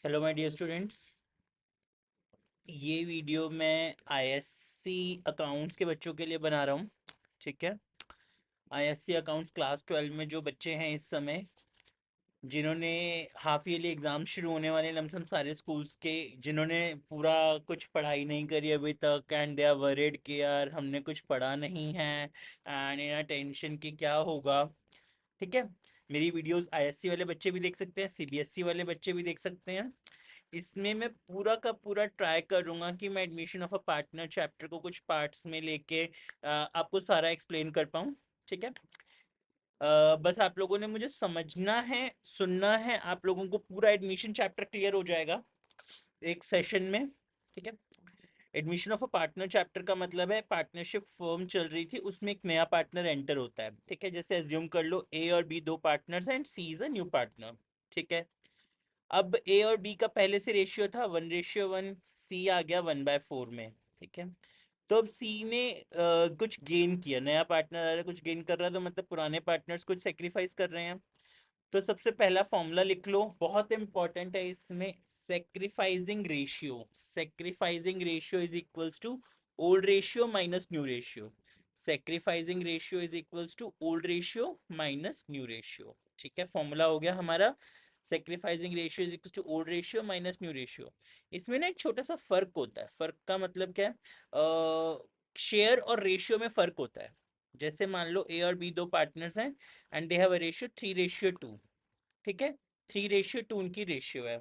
Hello my dear students. ये video मैं ISC accounts के बच्चों के लिए बना रहा हूँ। ठीक है। आईएससी अकाउंट्स क्लास 12 में जो बच्चे हैं इस समय, जिन्होंने हाफ ईयरली एग्ज़ाम शुरू होने वाले लमसम सारे स्कूल्स के, जिन्होंने पूरा कुछ पढ़ाई नहीं करी अभी तक एंड दे आर वरीड कि यार हमने कुछ पढ़ा नहीं है एंड इन टेंशन कि क्या होगा। ठीक है। मेरी वीडियोस आईएससी वाले बच्चे भी देख सकते हैं, सीबीएसई वाले बच्चे भी देख सकते हैं। इसमें मैं पूरा का पूरा ट्राई करूंगा कि मैं admission of a partner chapter को कुछ पार्ट्स में लेके आपको सारा एक्सप्लेन कर पाऊँ। ठीक है। बस आप लोगों ने मुझे समझना है, सुनना है, आप लोगों को पूरा एडमिशन चैप्टर क्लियर हो जाएगा एक सेशन में। ठीक है। Admission of a partner chapter का मतलब है पार्टनरशिप फर्म चल रही थी, उसमें एक नया पार्टनर एंटर होता है। ठीक है। जैसे एज्यूम कर लो ए और बी दो partners and C is a new partner. ठीक है। अब ए और बी का पहले से रेशियो था 1:1, सी आ गया 1/4 में। ठीक है। तो अब सी ने कुछ गेन किया, नया पार्टनर आ रहा है, कुछ गेन कर रहा है, तो मतलब पुराने पार्टनर्स कुछ सेक्रीफाइस कर रहे हैं। तो सबसे पहला फॉर्मूला लिख लो, बहुत इंपॉर्टेंट है इसमें, sacrificing ratio. Sacrificing ratio is equals to old ratio minus new ratio. Sacrificing ratio is equals to old ratio minus new ratio. ठीक है। फॉर्मूला हो गया हमारा, sacrificing ratio is equals to old ratio minus new ratio. इसमें ना एक छोटा सा फर्क होता है। फर्क का मतलब क्या है? शेयर और रेशियो में फर्क होता है। जैसे मान लो ए और बी दो पार्टनर्स हैं and they have a ratio 3:2। ठीक है। 3:2 उनकी रेशियो है।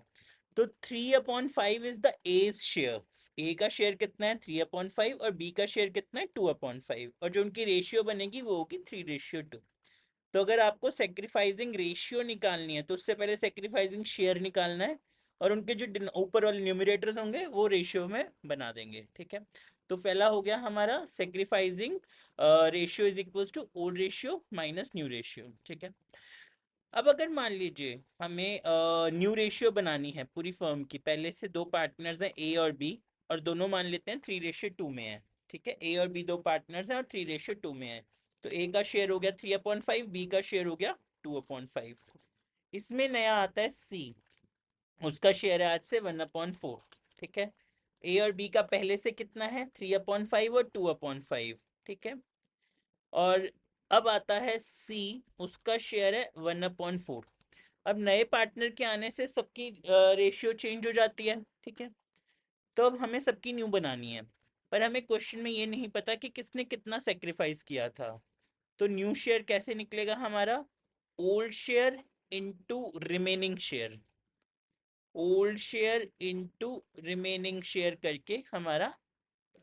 तो 3/5 इज द एज शेयर। ए का शेयर कितना है 3/5 और बी का शेयर कितना है 2/5, और जो उनकी रेशियो बनेगी वो होगी 3:2। तो अगर आपको सेक्रीफाइसिंग रेशियो निकालनी है तो उससे पहले सेक्रीफाइसिंग शेयर निकालना है, और उनके जो ऊपर वाले न्यूमरेटर्स होंगे वो रेशियो में बना देंगे। ठीक है। तो पहला हो गया हमारा sacrificing ratio is equals to old ratio minus new ratio. ठीक है। अब अगर मान लीजिए हमें न्यू रेशियो बनानी है पूरी फर्म की, पहले से दो पार्टनर्स हैं ए और बी, और दोनों मान लेते हैं 3:2 में है। ठीक है। ए और बी दो पार्टनर्स हैं और 3:2 में है। तो ए का शेयर हो गया 3/5, बी का शेयर हो गया 2/5। इसमें नया आता है सी, उसका शेयर है आज से 1/4। ठीक है। ए और बी का पहले से कितना है 3/5 और 2/5। ठीक है। और अब आता है सी, उसका शेयर है 1/4। अब नए पार्टनर के आने से सबकी रेशियो चेंज हो जाती है। ठीक है। तो अब हमें सबकी न्यू बनानी है, पर हमें क्वेश्चन में ये नहीं पता कि किसने कितना सेक्रीफाइस किया था। तो न्यू शेयर कैसे निकलेगा हमारा? Old share into remaining share. Old share into remaining share करके हमारा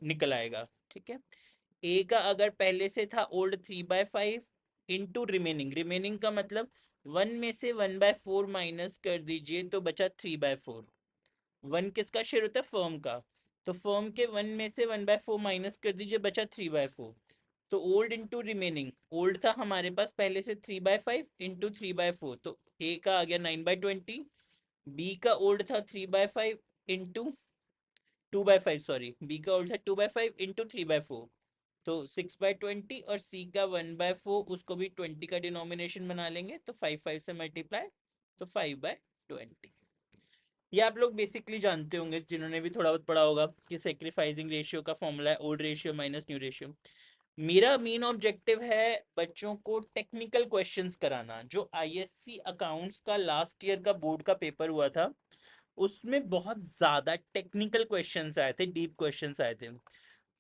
निकल आएगा। ठीक है। ए का अगर पहले से था ओल्ड 3/5 इंटू रिमेनिंग, रिमेनिंग का मतलब 1 में से 1/4 माइनस कर दीजिए तो बचा 3/4। 1 किसका शेयर होता है? फर्म का। तो फर्म के 1 में से 1/4 माइनस कर दीजिए, बचा 3/4। तो ओल्ड इंटू रिमेनिंग, ओल्ड था हमारे पास पहले से 3/5 इंटू 3/4, तो ए का आ गया 9/20। बी का ओल्ड था 3/5 इंटू 2/5, सॉरी, बी का ओल्ड था 2/5 इंटू 3/4, तो 6/20, और सी का 1/4, उसको भी 20 का डिनोमिनेशन बना लेंगे तो 5 से मल्टीप्लाई, तो 5/20। ये आप लोग बेसिकली जानते होंगे जिन्होंने भी थोड़ा बहुत पढ़ा होगा कि सेक्रीफाइसिंग रेशियो का फॉर्मूला है old ratio minus new ratio. मेरा मेन ऑब्जेक्टिव है बच्चों को टेक्निकल क्वेश्चंस कराना। जो आईएससी अकाउंट्स का लास्ट ईयर का बोर्ड का पेपर हुआ था, उसमें बहुत ज़्यादा टेक्निकल क्वेश्चंस आए थे, डीप क्वेश्चंस आए थे।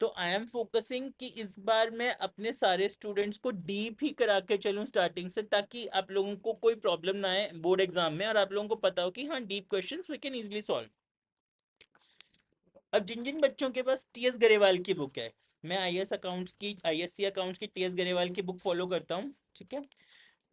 तो आई एम फोकसिंग कि इस बार मैं अपने सारे स्टूडेंट्स को डीप ही करा के चलूँ स्टार्टिंग से, ताकि आप लोगों को कोई प्रॉब्लम ना आए बोर्ड एग्जाम में, और आप लोगों को पता हो कि हाँ deep questions we can easily solve. अब जिन जिन बच्चों के पास टीएस गरेवाल की बुक है, मैं आईएससी अकाउंट्स की टीएस गरेवाल की बुक फॉलो करता हूँ। ठीक है।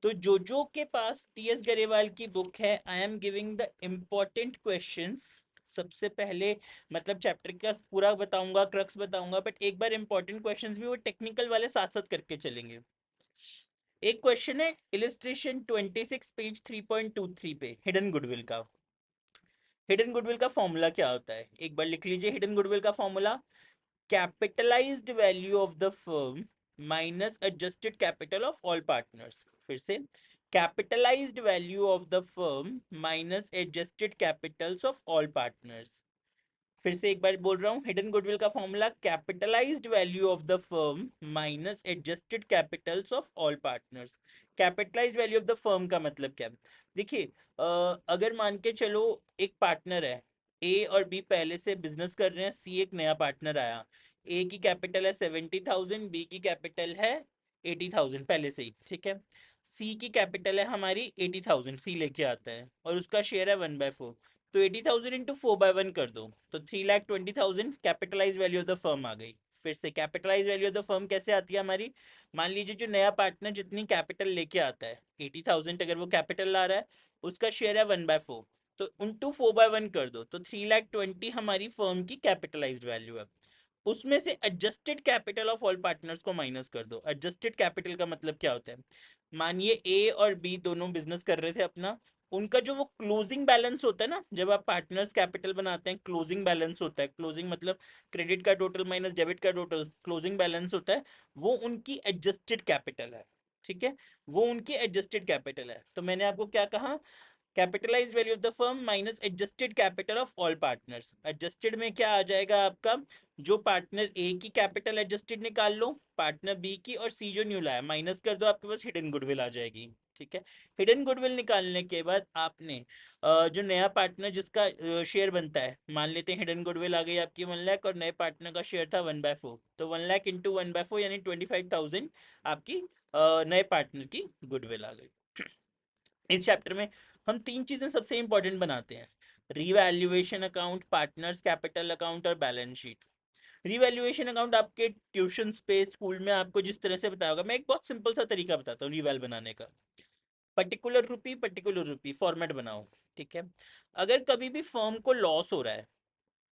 तो जो जो के पास टीएस गरेवाल की बुक है, I am giving the important questions सबसे पहले। मतलब चैप्टर का पूरा बताऊंगा, क्रक्स बताऊंगा, बट एक बार इंपॉर्टेंट क्वेश्चंस भी वो टेक्निकल वाले साथ साथ करके चलेंगे। एक क्वेश्चन है इलिस्ट्रेशन 26 पेज 3.23 पे, हिडन गुडविल का। हिडन गुडविल का फॉर्मूला क्या होता है एक बार लिख लीजिए। हिडन गुडविल का formula, capitalised value of the firm minus adjusted capital of all partners. फिर से, capitalised value of the firm minus adjusted Capitals of all partners. फिर से एक बार बोल रहा हूँ, हिडन गुडविल का formula capitalised value of the firm minus adjusted Capitals of all partners. Capitalised value of the firm का मतलब क्या है? देखिए, अगर मान के चलो एक पार्टनर है, ए और बी पहले से बिजनेस कर रहे हैं, सी एक नया पार्टनर आया, ए की कैपिटल है 70,000, बी की कैपिटल है 80,000 पहले से ही, ठीक है। सी की कैपिटल है हमारी 80,000, सी लेके आता है और उसका शेयर है 1/4, तो 80,000 इंटू 4/1 कर दो तो 3,20,000 capitalise value of the firm आ गई। फिर से capitalise value of the firm कैसे आती है हमारी? मान लीजिए जो नया पार्टनर जितनी कैपिटल लेके आता है 80,000 अगर वो कैपिटल ला रहा है, उसका शेयर है 1/4, तो इंटू 4/1 कर दो तो 3,20,000 हमारी फर्म की कैपिटलाइज्ड वैल्यू है। उसमें से adjusted capital of all partners को माइनस कर दो। एडजस्टेड कैपिटल का मतलब क्या होता है? मानिए ए और बी दोनों बिजनेस कर रहे थे अपना, उनका जो वो क्लोजिंग बैलेंस होता है ना, जब आप पार्टनर्स कैपिटल बनाते हैं क्लोजिंग बैलेंस होता है, क्लोजिंग मतलब क्रेडिट का टोटल माइनस डेबिट का टोटल, क्लोजिंग बैलेंस होता है, वो उनकी एडजस्टेड कैपिटल है, ठीक है। वो उनकी एडजस्टेड कैपिटल है। तो मैंने आपको क्या कहा? Capitalize value of the firm minus adjusted capital of all partners. Adjusted में क्या आ जाएगा आपका? जो पार्टनर ए की कैपिटल एडजस्टेड निकाल लो, पार्टनर बी की, और सी जो न्यू लाया माइनस कर दो, आपके पास हिडन गुडविल आ जाएगी, ठीक है। हिडन गुडविल निकालने के बाद आपने जो नया पार्टनर जिसका शेयर बनता है, मान लेते हैं हिडन गुडविल आ गई आपकी 1 लाख और नए पार्टनर का शेयर था 1/4, तो 1 लाख इंटू 1/4 यानी 25,000 आपकी नए पार्टनर की गुडविल आ गई। इस चैप्टर में हम तीन चीजें सबसे इंपॉर्टेंट बनाते हैं: revaluation account, partners capital account और बैलेंस शीट। रीवैल्यूएशन अकाउंट आपके ट्यूशन पे, स्कूल में आपको जिस तरह से बताया होगा, मैं एक बहुत सिंपल सा तरीका बताता हूँ रीवैल बनाने का। पर्टिकुलर रुपी फॉर्मेट बनाओ, ठीक है। अगर कभी भी फर्म को लॉस हो रहा है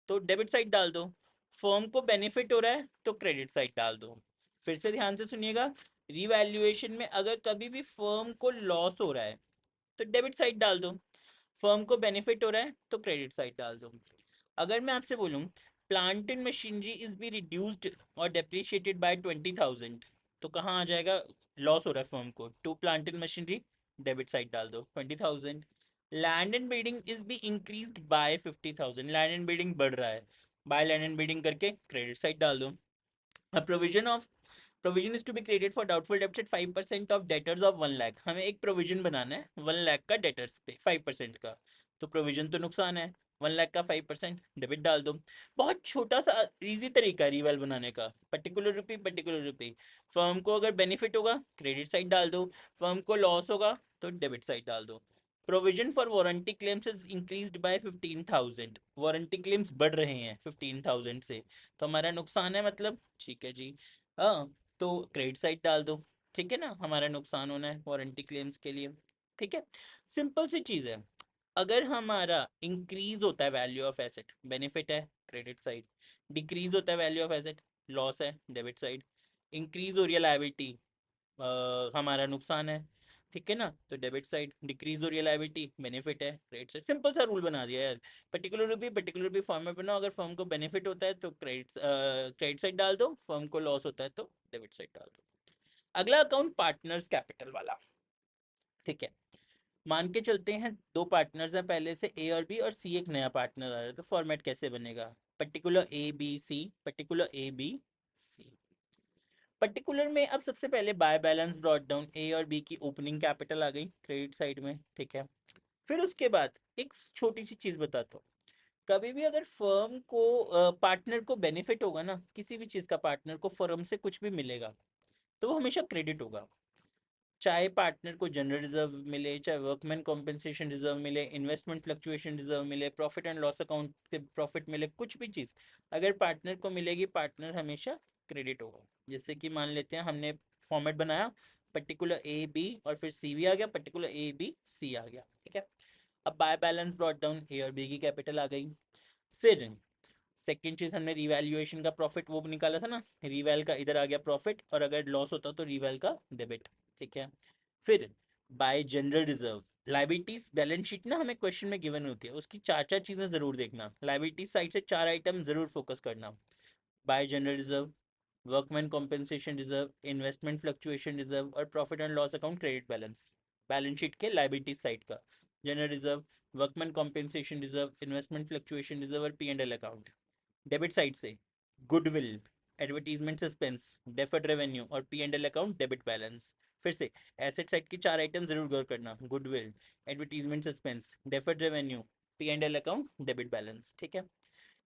तो डेबिट साइड डाल दो, फर्म को बेनिफिट हो रहा है तो क्रेडिट साइड डाल दो। फिर से ध्यान से सुनिएगा, रीवैल्यूएशन में अगर कभी भी फर्म को लॉस हो रहा है तो डेबिट साइड डाल दो, फर्म को बेनिफिट हो रहा है तो क्रेडिट साइड डाल दो। अगर मैं आपसे बोलूं plant and machinery is be reduced और डेप्रिशिएटेड बाय 20,000, तो कहाँ आ जाएगा? लॉस हो रहा है फर्म को, to plant and machinery, debit side डाल दो 20,000। Land and building is be increased by 50,000, land and building बढ़ रहा है, बाय लैंड एंड बिल्डिंग करके क्रेडिट साइड डाल दो। A provision is to be created for doubtful debts at 5% of debtors of 1 lakh. हमें एक प्रोविजन बनाना है 1 लाख का डेटर्स पे 5% का, तो प्रोविजन तो नुकसान है, 1 लाख का 5% डेबिट डाल दो। बहुत छोटा सा इजी तरीका रिवैल बनाने का, पर्टिकुलर रुपी। फर्म को अगर बेनिफिट होगा क्रेडिट साइड डाल दो, फर्म को लॉस होगा तो डेबिट साइड डाल दो। Provision for warranty claims is increased by 15,000, warranty claims बढ़ रहे हैं 15,000 से, तो हमारा नुकसान है मतलब, ठीक है जी। हाँ, तो क्रेडिट साइड डाल दो, ठीक है ना, हमारा नुकसान होना है वारंटी क्लेम्स के लिए, ठीक है। सिंपल सी चीज़ है। अगर हमारा इंक्रीज होता है वैल्यू ऑफ एसेट, बेनिफिट है क्रेडिट साइड, डिक्रीज होता है वैल्यू ऑफ एसेट, लॉस है डेबिट साइड, इंक्रीज हो रही है लायबिलिटी, हमारा नुकसान है, ठीक है ना, तो डेबिट साइड, डिक्रीज हो रही है लायबिलिटी, बेनिफिट है क्रेडिट साइड। सिंपल सा रूल बना दिया यार। पर्टिकुलर रुपी फॉर्म में बनाओ, अगर फर्म को बेनिफिट होता है तो क्रेडिट साइड डाल दो, फर्म को लॉस होता है तो डेबिट साइड डाल दो। अगला अकाउंट पार्टनर्स कैपिटल वाला, ठीक है। मान के चलते हैं दो पार्टनर्स हैं पहले से, ए और बी, और सी एक नया पार्टनर आ रहा है, तो फॉर्मेट कैसे बनेगा? Particular A B C. Particular में अब सबसे पहले by balance brought down, A और बी की ओपनिंग कैपिटल आ गई क्रेडिट साइड में, ठीक है। फिर उसके बाद एक छोटी सी चीज बताता हूँ, कभी भी अगर फर्म को पार्टनर को बेनिफिट होगा ना, किसी भी चीज का पार्टनर को फर्म से कुछ भी मिलेगा तो वो हमेशा क्रेडिट होगा। चाहे पार्टनर को जनरल रिजर्व मिले, चाहे वर्कमैन कॉम्पेंसेशन रिजर्व मिले, इन्वेस्टमेंट फ्लक्चुएशन रिजर्व मिले, प्रॉफिट एंड लॉस अकाउंट से प्रॉफिट मिले, कुछ भी चीज़ अगर पार्टनर को मिलेगी, पार्टनर हमेशा क्रेडिट होगा। जैसे कि मान लेते हैं हमने फॉर्मेट बनाया पर्टिकुलर ए बी और फिर सी भी आ गया, पर्टिकुलर ए बी सी आ गया, ठीक है। अब bye balance brought down, A और बी की कैपिटल आ गई। फिर सेकेंड चीज हमने रिवैल्यूएशन का प्रॉफिट वो निकाला था ना, रिवैल का इधर आ गया प्रॉफिट, और अगर लॉस होता तो रिवैल का डेबिट, ठीक है। फिर bye general reserve, liabilities balance sheet ना हमें क्वेश्चन में गिवन होती है, उसकी चार चार चीजें जरूर देखना, लाइबिलिटीज साइड से चार आइटम जरूर फोकस करना: by general reserve, workman compensation reserve, investment fluctuation reserve और profit and loss account credit balance. Balance sheet के लायबिलिटी साइड का, general reserve, workman compensation reserve, investment fluctuation reserve और P&L account. Debit side से goodwill, advertisement suspense, deferred revenue और P&L account debit balance. फिर से asset side के 4 item जरूर गौर करना, goodwill, advertisement suspense, deferred revenue, P&L account, debit balance. ठीक है,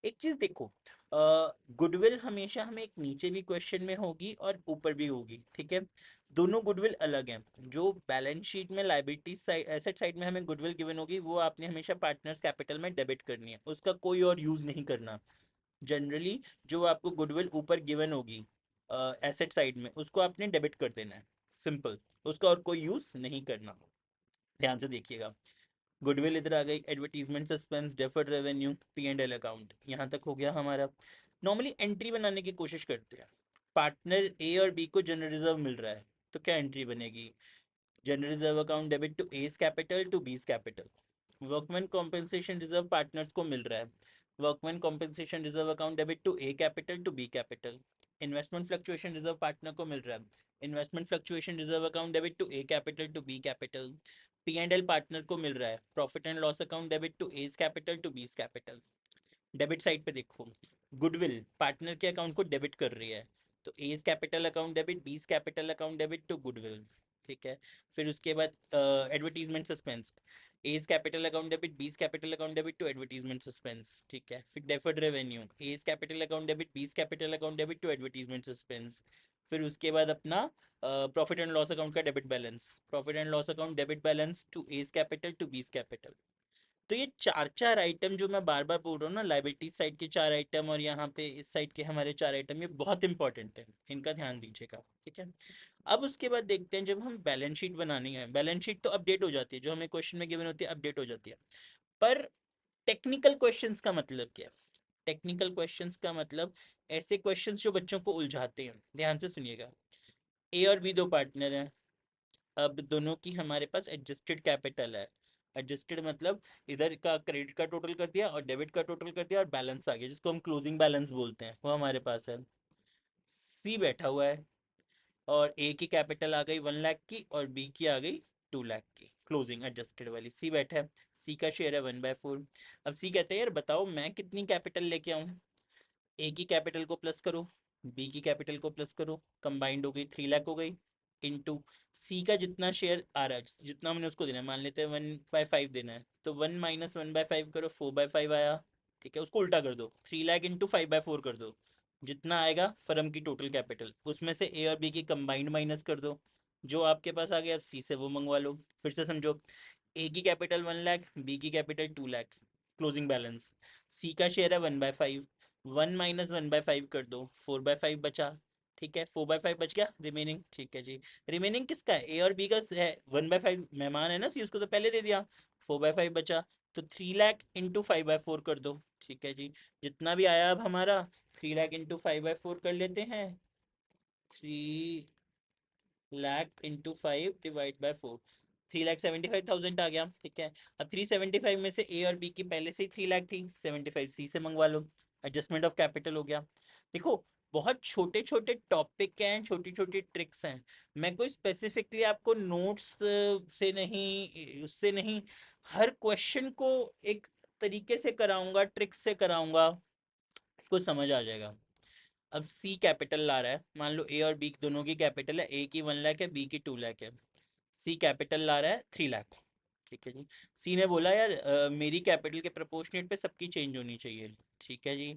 एक चीज देखो, गुडविल हमेशा हमें एक नीचे भी क्वेश्चन में होगी और ऊपर भी होगी, ठीक है। दोनों गुडविल अलग हैं। जो बैलेंस शीट में लायबिलिटी साइड, एसेट साइड में हमें गुडविल गिवन होगी, वो आपने हमेशा पार्टनर्स कैपिटल में डेबिट करनी है, उसका कोई और यूज नहीं करना। जनरली जो आपको गुडविल ऊपर गिवन होगी एसेट साइड में, उसको आपने डेबिट कर देना है, सिंपल, उसका और कोई यूज नहीं करना। ध्यान से देखिएगा, गुडविल इधर आ गई, advertisement suspense, deferred revenue, P&L account, यहाँ तक हो गया हमारा। नॉर्मली एंट्री बनाने की कोशिश करते हैं, पार्टनर ए और बी को जनरल रिजर्व मिल रहा है, तो क्या एंट्री बनेगी, general reserve account debit to A's capital to B's capital. Workman compensation reserve partners को मिल रहा है, workman compensation reserve account debit to A capital to B capital. Investment fluctuation reserve partner को मिल रहा है, investment fluctuation reserve account debit to A capital to B capital. P&L partner को मिल रहा है, profit and loss account debit to A's capital to B's capital. Debit side पे देखो, गुडविल पार्टनर के अकाउंट को डेबिट कर रही है, तो A's capital account debit, B's capital account debit to goodwill. ठीक है, फिर उसके बाद advertisement suspense, A's capital account debit, B's capital account debit to advertisement suspense. ठीक है, फिर deferred revenue, A's capital account debit, B's capital account debit to advertisement suspense. फिर उसके बाद अपना प्रॉफिट एंड लॉस अकाउंट का debit balance, profit and loss account debit balance to A's capital to B's capital. तो ये चार चार item जो मैं बार बार बोल रहा हूँ ना, लाइबिलिटी साइड के चार आइटम और यहाँ पे इस साइड के हमारे चार आइटम, ये बहुत इंपॉर्टेंट है, इनका ध्यान दीजिएगा। ठीक है, अब उसके बाद देखते हैं, जब हम बैलेंस शीट बनानी है, बैलेंस शीट तो अपडेट हो जाती है, जो हमें क्वेश्चन में गिवन होती है अपडेट हो जाती है, पर टेक्निकल क्वेश्चंस का मतलब क्या है? टेक्निकल क्वेश्चंस का मतलब ऐसे क्वेश्चंस जो बच्चों को उलझाते हैं। ध्यान से सुनिएगा, ए और बी दो पार्टनर हैं, अब दोनों की हमारे पास एडजस्टेड कैपिटल है। एडजस्टेड मतलब इधर का क्रेडिट का टोटल कर दिया और डेबिट का टोटल कर दिया और बैलेंस आ गया, जिसको हम क्लोजिंग बैलेंस बोलते हैं, वो हमारे पास है। सी बैठा हुआ है और ए की कैपिटल आ गई 1 लाख की और बी की आ गई 2 लाख की, क्लोजिंग एडजस्टेड वाली। सी बैठा है, सी का शेयर है 1/4। अब सी कहते हैं यार बताओ मैं कितनी कैपिटल लेके आऊँ, ए की कैपिटल को प्लस करो, बी की कैपिटल को प्लस करो, कंबाइंड हो गई 3 लाख हो गई, इनटू सी का जितना शेयर आ रहा है, जितना हमने उसको देना है, मान लेते हैं 1/5 देना है, तो 1 - 1/5 करो, 4/5 आया। ठीक है, उसको उल्टा कर दो, 3 लाख इंटू 5/4 कर दो, जितना आएगा फर्म की टोटल कैपिटल, उसमें से ए और बी की कंबाइंड माइनस कर दो, जो आपके पास आ गया अब सी से वो मंगवा लो। फिर से समझो, ए की कैपिटल 1 लाख, बी की कैपिटल 2 लाख, क्लोजिंग बैलेंस, सी का शेयर है 1/5, 1 - 1/5 कर दो, 4/5 बचा। ठीक है, 4/5 बच गया रिमेनिंग। ठीक है जी, रिमेनिंग किसका है, ए और बी का है, 1/5 मेहमान है ना सी, उसको तो पहले दे दिया, 4/5 बचा, तो 3 लाख इंटू 5/4 कर दो। ठीक है जी, जितना भी आया अब हमारा, 3 लाख इंटू 5/4 कर लेते हैं, 3 लाख इंटू 5 डिवाइड बाय 4, 3,75,000 आ गया। ठीक है, अब 375 में से ए और बी की पहले से ही 3 लाख थी, 75 सी से मंगवा लो, एडजस्टमेंट ऑफ कैपिटल हो गया। देखो, बहुत छोटे छोटे टॉपिक हैं, छोटी छोटी ट्रिक्स हैं, मैं कोई स्पेसिफिकली आपको नोट्स से नहीं, उससे नहीं, हर क्वेश्चन को एक तरीके से कराऊंगा, ट्रिक्स से कराऊंगा, कुछ समझ आ जाएगा। अब सी कैपिटल ला रहा है, मान लो ए और बी दोनों की कैपिटल है, ए की 1 लाख है, बी की 2 लाख है, सी कैपिटल ला रहा है 3 लाख। ठीक है जी, सी ने बोला यार मेरी कैपिटल के प्रोपोर्शनेट पे सबकी चेंज होनी चाहिए। ठीक है जी,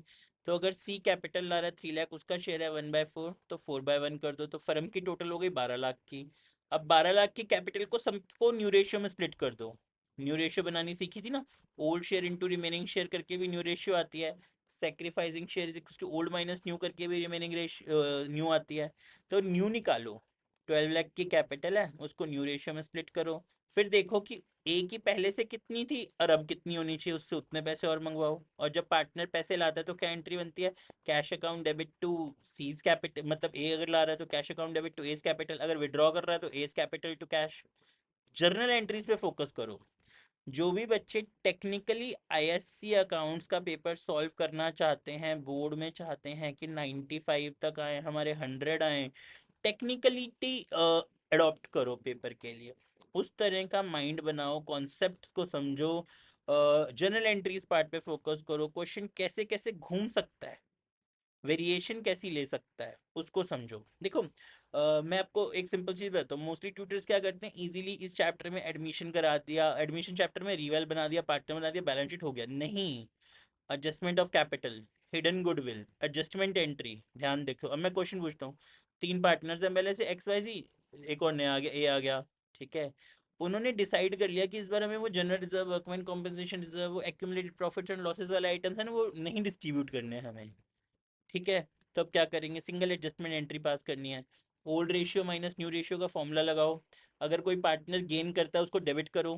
तो अगर सी कैपिटल ला रहा है 3 लाख, उसका शेयर है 1/4, तो 4/1 कर दो, तो फर्म की टोटल हो गई 12 लाख की। अब 12 लाख की कैपिटल को सबको न्यू रेशियो में स्प्लिट कर दो, न्यू रेशियो बनानी सीखी थी ना, old share into remaining share करके भी न्यू रेशियो आती है, sacrificing share is equal to old minus new करके भी रिमेनिंग रेशियो न्यू आती है। तो न्यू निकालो, 12 लाख की कैपिटल है, उसको न्यू रेशियो में स्प्लिट करो, फिर देखो कि ए की पहले से कितनी थी और अब कितनी होनी चाहिए, उससे उतने पैसे और मंगवाओ। और जब पार्टनर पैसे लाता है तो क्या एंट्री बनती है, cash account debit to C's capital, मतलब ए अगर ला रहा है तो cash account debit to A's capital, अगर विड्रॉ कर रहा है तो A's capital to cash. Journal entries पे फोकस करो। जो भी बच्चे टेक्निकली आईएससी अकाउंट्स का पेपर सॉल्व करना चाहते हैं, बोर्ड में चाहते हैं कि 95 तक आए हमारे, 100 आए, टेक्निकलिटी अडॉप्ट करो पेपर के लिए। उस तरह का माइंड बनाओ, कॉन्सेप्ट को समझो, जनरल एंट्रीज पार्ट पे फोकस करो, क्वेश्चन कैसे कैसे घूम सकता है, वेरिएशन कैसी ले सकता है उसको समझो। देखो मैं आपको एक सिंपल चीज बताता हूँ, मोस्टली ट्यूटर्स क्या करते हैं, इजीली इस चैप्टर में एडमिशन करा दिया, एडमिशन चैप्टर में रिवेल बना दिया, पार्टनर बना दिया, बैलेंस शीट हो गया। नहीं, adjustment of capital, hidden goodwill, adjustment entry, ध्यान देखो। अब मैं क्वेश्चन पूछता हूँ, तीन पार्टनर्स हैं पहले से, एक्स वाई जी, एक और नया आ गया, ए आ गया, ठीक है। उन्होंने डिसाइड कर लिया कि इस बार हमें वो general reserve, workman compensation reserve, वो एक्यूमुलेटेड प्रॉफिट्स एंड लॉसेस वाले आइटम्स है ना, वो नहीं डिस्ट्रीब्यूट करने हैं हमें, ठीक है। तो अब क्या करेंगे, सिंगल एडजस्टमेंट एंट्री पास करनी है। Old ratio minus new ratio का फॉर्मूला लगाओ। अगर कोई पार्टनर गेन करता है उसको डेबिट करो,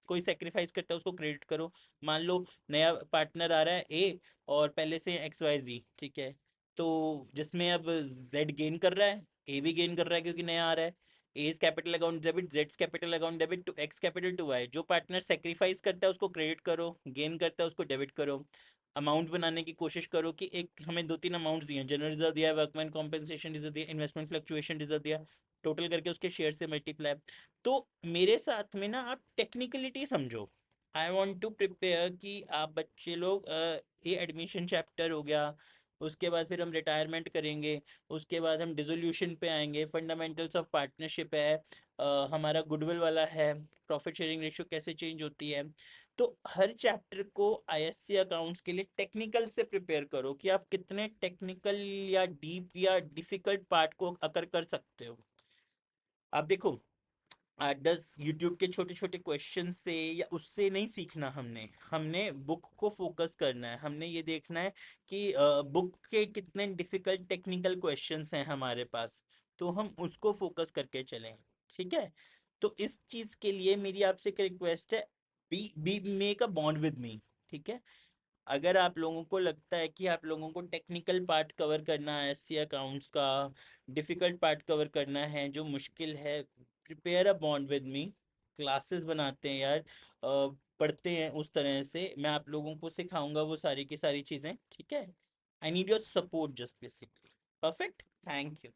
कोई सेक्रीफाइस करता है उसको क्रेडिट करो। मान लो नया पार्टनर आ रहा है ए, और पहले से एक्स वाई जी, ठीक है। तो जिसमें अब जेड गेन कर रहा है, ए भी गेन कर रहा है क्योंकि नया आ रहा है। एज कैपिटल अकाउंट डेबिट, जेड्स capital account debit to X capital to Y. जो पार्टनर सेक्रीफाइस करता है उसको क्रेडिट करो, गेन करता है उसको डेबिट करो। अमाउंट बनाने की कोशिश करो कि एक हमें दो तीन अमाउंट दिए, जनरल रिजर्व दिया, वर्कमैन कॉम्पेंसेशन रिजर्व दिया, इन्वेस्टमेंट फ्लक्चुएशन रिजर्व दिया, टोटल करके उसके शेयर से मल्टीप्लाई। तो मेरे साथ में ना आप टेक्निकलिटी समझो। आई वॉन्ट टू प्रिपेयर कि आप बच्चे लोग ये एडमिशन चैप्टर हो गया, उसके बाद फिर हम रिटायरमेंट करेंगे, उसके बाद हम डिसोल्यूशन पे आएंगे, फंडामेंटल्स ऑफ पार्टनरशिप है, हमारा गुडविल वाला है, प्रॉफिट शेयरिंग रेशियो कैसे चेंज होती है। तो हर चैप्टर को आईएससी अकाउंट्स के लिए टेक्निकल से प्रिपेयर करो कि आप कितने टेक्निकल या डीप या डिफिकल्ट पार्ट को अकर कर सकते हो। आप देखो, 8-10 यूट्यूब के छोटे छोटे क्वेश्चन से या उससे नहीं सीखना, हमने हमने बुक को फोकस करना है। हमने ये देखना है कि बुक के कितने डिफिकल्ट टेक्निकल क्वेश्चंस हैं हमारे पास, तो हम उसको फोकस करके चलें, ठीक है। तो इस चीज़ के लिए मेरी आपसे एक रिक्वेस्ट है, be make a bond with me, ठीक है। अगर आप लोगों को लगता है कि आप लोगों को टेक्निकल पार्ट कवर करना है, एससी अकाउंट्स का डिफ़िकल्ट पार्ट कवर करना है जो मुश्किल है, prepare a bond with me. Classes बनाते हैं यार, पढ़ते हैं, उस तरह से मैं आप लोगों को सिखाऊंगा वो सारी की सारी चीज़ें, ठीक है। I need your support just basically. Perfect, thank you.